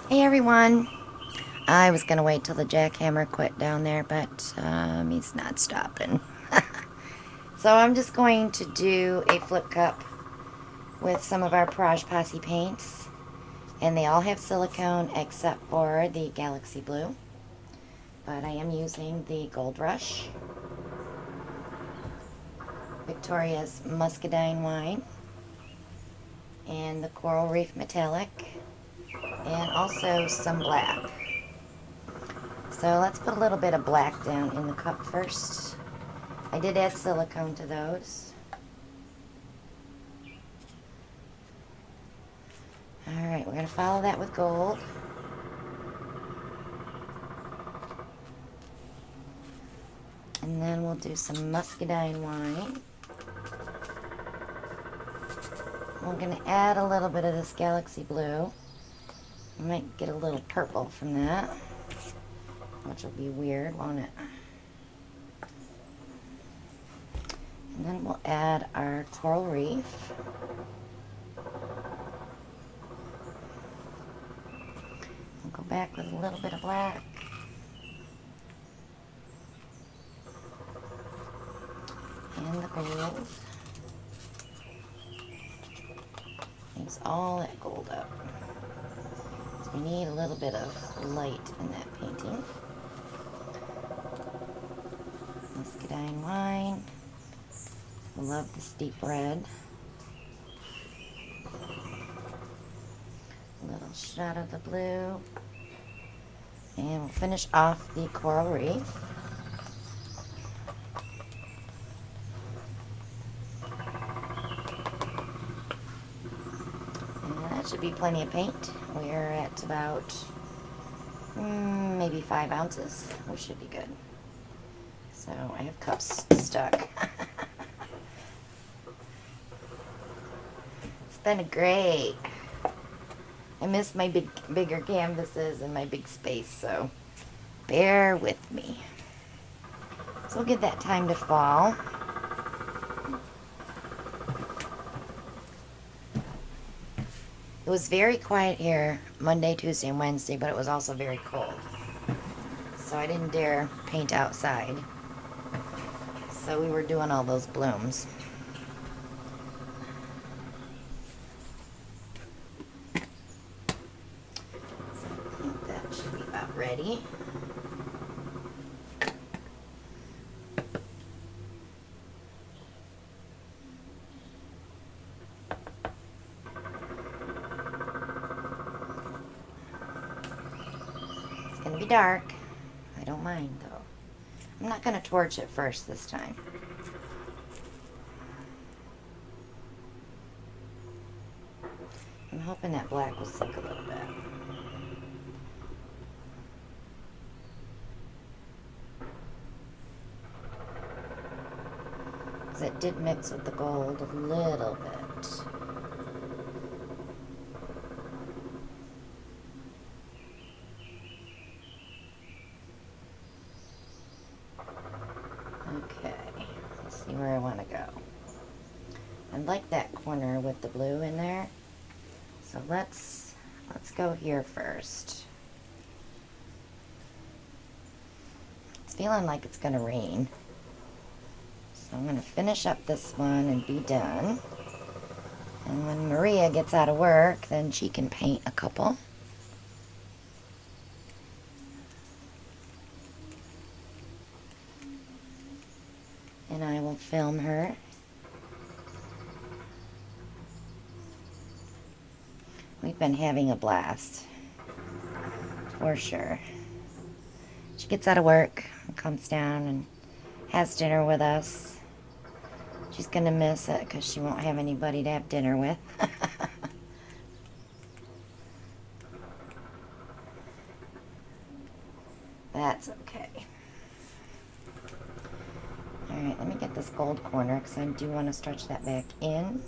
Hey everyone, I was gonna wait till the jackhammer quit down there, but he's not stopping. So I'm just going to do a flip cup with some of our Praj Posse paints, and they all have silicone except for the Galaxy Blue, but I am using the Gold Rush, Victoria's Muscadine Wine, and the Coral Reef Metallic, and also some black. So let's put a little bit of black down in the cup first. I did add silicone to those. Alright, we're going to follow that with gold. And then we'll do some muscadine wine. We're going to add a little bit of this Galaxy Blue. We might get a little purple from that, which will be weird, won't it? And then we'll add our Coral Reef. We'll go back with a little bit of black. And the gold. Mix all that gold up. So we need a little bit of light in that painting. Muscadine wine. I love this deep red. A little shot of the blue. And we'll finish off the Coral Reef. Should be plenty of paint. We're at about maybe 5 ounces. We should be good. So I have cups stuck. It's been great. I miss my bigger canvases and my big space, so bear with me. So we'll give that time to fall. It was very quiet here Monday, Tuesday, and Wednesday, but it was also very cold. So I didn't dare paint outside. So we were doing all those blooms. So I think that should be about ready. It's going to be dark. I don't mind though. I'm not going to torch it first this time. I'm hoping that black will sink a little bit. Because it did mix with the gold a little bit. Okay, let's see where I want to go. I like that corner with the blue in there. So let's go here first. It's feeling like it's going to rain. So I'm going to finish up this one and be done. And when Maria gets out of work, then she can paint a couple. And I will film her. We've been having a blast, for sure. She gets out of work and comes down and has dinner with us. She's going to miss it because she won't have anybody to have dinner with. That's okay. Alright, let me get this gold corner because I do want to stretch that back in.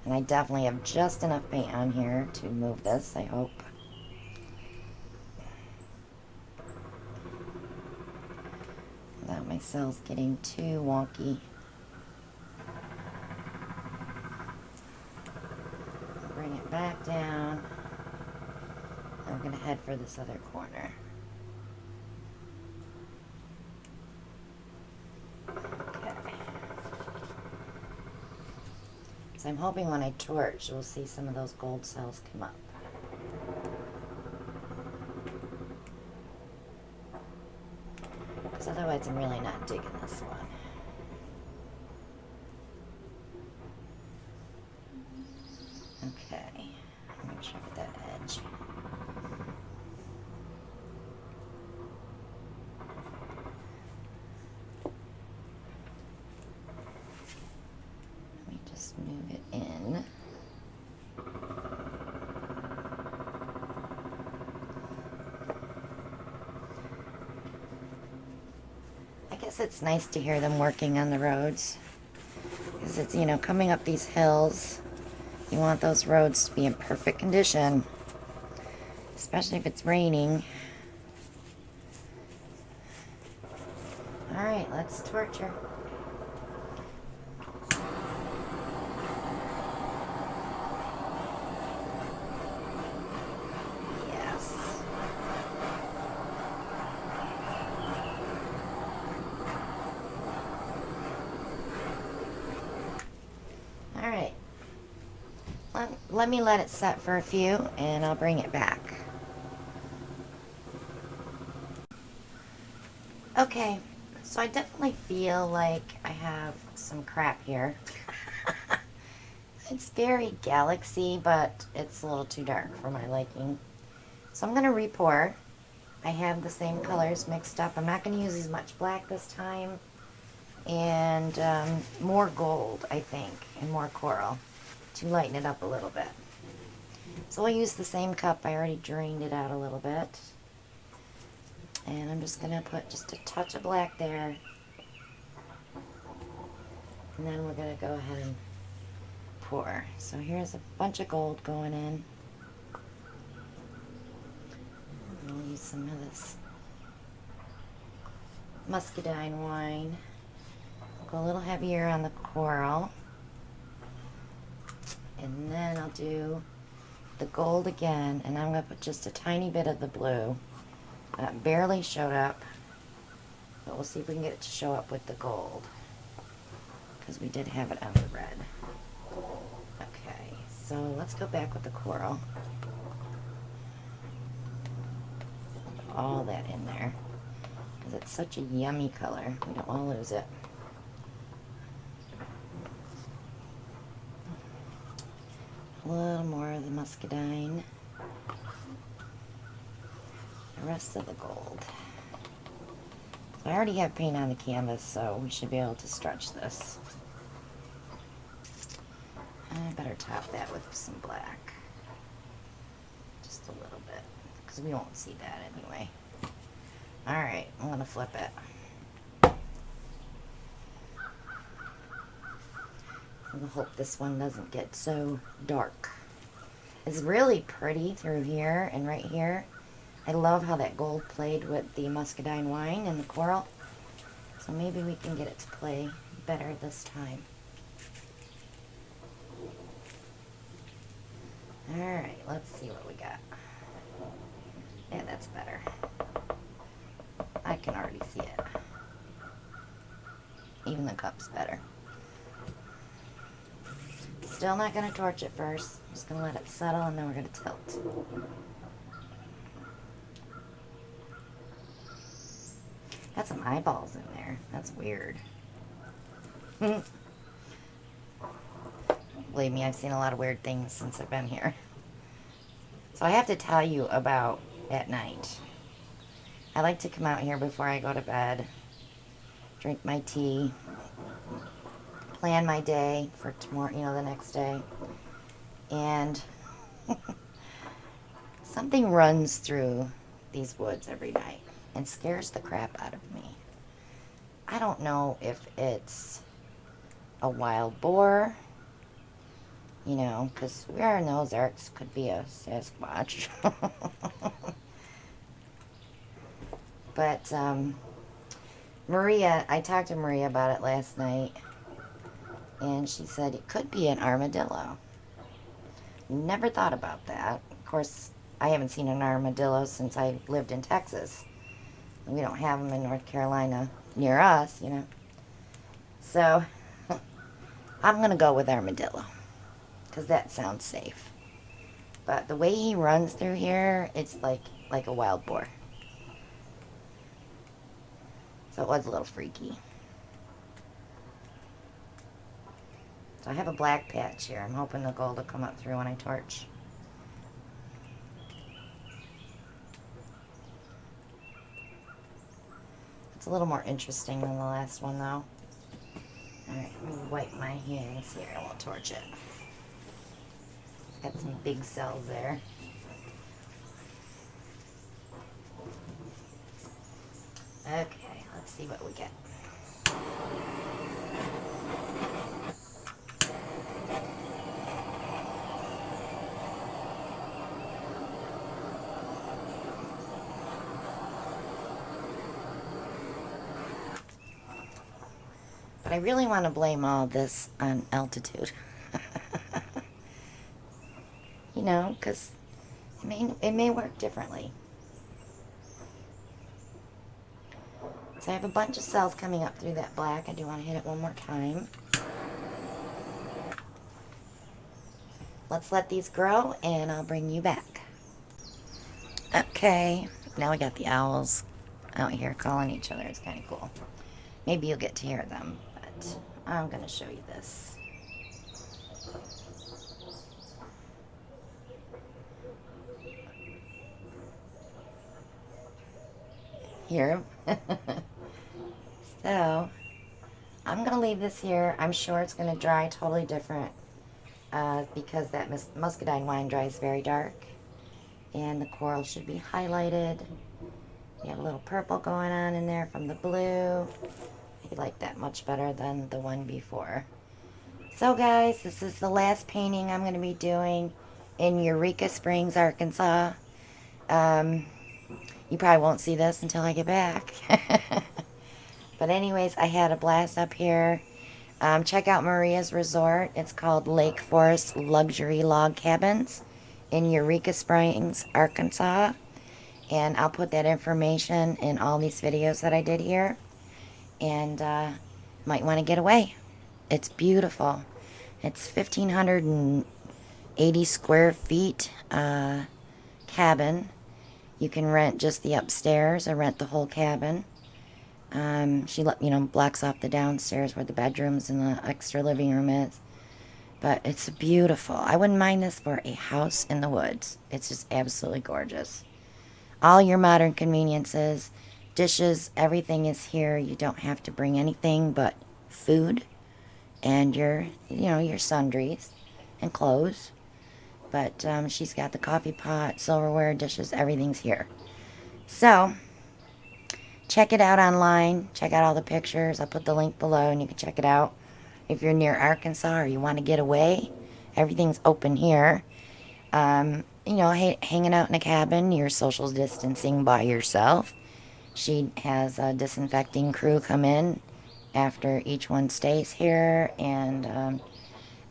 And I definitely have just enough paint on here to move this, I hope. Without my cells getting too wonky. Bring it back down. And we're going to head for this other corner. So I'm hoping when I torch, we'll see some of those gold cells come up. Because otherwise I'm really not digging this one. Okay, make sure I get that edge. Move it in. I guess it's nice to hear them working on the roads because it's, you know, coming up these hills, you want those roads to be in perfect condition, especially if it's raining. All right, let's torch her. Let me let it set for a few and I'll bring it back. Okay, so I definitely feel like I have some crap here. It's very galaxy, but it's a little too dark for my liking. So I'm going to re-pour. I have the same colors mixed up. I'm not going to use as much black this time. And more gold, I think, and more coral to lighten it up a little bit. So I'll use the same cup. I already drained it out a little bit. And I'm just going to put just a touch of black there. And then we're going to go ahead and pour. So here's a bunch of gold going in. And we'll use some of this muscadine wine. I'll go a little heavier on the coral. And then I'll do the gold again, and I'm going to put just a tiny bit of the blue. That barely showed up, but we'll see if we can get it to show up with the gold, because we did have it on the red. Okay, so let's go back with the coral. Put all that in there, because it's such a yummy color. We don't want to lose it. A little more of the muscadine. The rest of the gold. So I already have paint on the canvas, so we should be able to stretch this. I better top that with some black. Just a little bit, because we won't see that anyway. Alright, I'm going to flip it. I hope this one doesn't get so dark. It's really pretty through here and right here. I love how that gold played with the muscadine wine and the coral. So maybe we can get it to play better this time. Alright, let's see what we got. Yeah, that's better. I can already see it. Even the cup's better. Still not going to torch it first. Just going to let it settle and then we're going to tilt. Got some eyeballs in there. That's weird. Believe me, I've seen a lot of weird things since I've been here. So I have to tell you about at night. I like to come out here before I go to bed, drink my tea, plan my day for tomorrow, the next day. And something runs through these woods every night and scares the crap out of me. I don't know if it's a wild boar, because we are in the Ozarks, could be a Sasquatch. But Maria, I talked to Maria about it last night, and she said it could be an armadillo. Never thought about that. Of course, I haven't seen an armadillo since I lived in Texas. We don't have them in North Carolina near us, So, I'm going to go with armadillo, because that sounds safe. But the way he runs through here, it's like a wild boar. So it was a little freaky. So I have a black patch here. I'm hoping the gold will come up through when I torch. It's a little more interesting than the last one, though. Alright, let me wipe my hands here and we'll torch it. Got some big cells there. Okay, let's see what we get. But I really want to blame all this on altitude. Because it may work differently. So I have a bunch of cells coming up through that black. I do want to hit it one more time. Let's let these grow and I'll bring you back. Okay, now we got the owls out here calling each other. It's kind of cool. Maybe you'll get to hear them, but I'm going to show you this. Hear them? So, I'm going to leave this here. I'm sure it's going to dry totally different because that muscadine wine dries very dark. And the coral should be highlighted. You have a little purple going on in there from the blue. I like that much better than the one before. So guys, this is the last painting I'm going to be doing in Eureka Springs, Arkansas. You probably won't see this until I get back. But anyways, I had a blast up here. Check out Maria's resort. It's called Lake Forest Luxury Log Cabins in Eureka Springs, Arkansas. And I'll put that information in all these videos that I did here. And might want to get away. It's beautiful. It's 1,580 square feet cabin. You can rent just the upstairs or rent the whole cabin. She blocks off the downstairs where the bedrooms and the extra living room is. But it's beautiful. I wouldn't mind this for a house in the woods. It's just absolutely gorgeous. All your modern conveniences, dishes, everything is here. You don't have to bring anything but food and your sundries and clothes. But she's got the coffee pot, silverware, dishes, everything's here. So, check it out online. Check out all the pictures. I'll put the link below and you can check it out. If you're near Arkansas or you want to get away, everything's open here. Hanging out in a cabin, you're social distancing by yourself. She has a disinfecting crew come in after each one stays here, and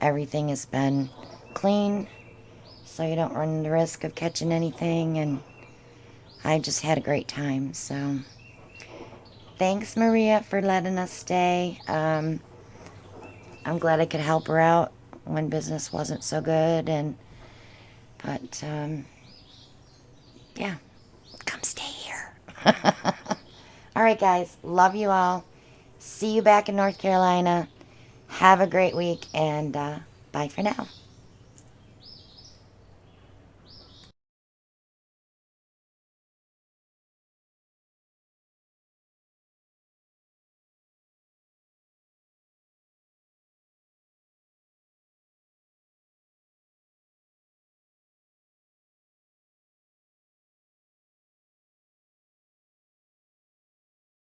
everything has been clean, so you don't run the risk of catching anything, and I just had a great time. So thanks, Maria, for letting us stay. I'm glad I could help her out when business wasn't so good, but yeah, come stay here. All right, guys, love you all. See you back in North Carolina. Have a great week, and bye for now.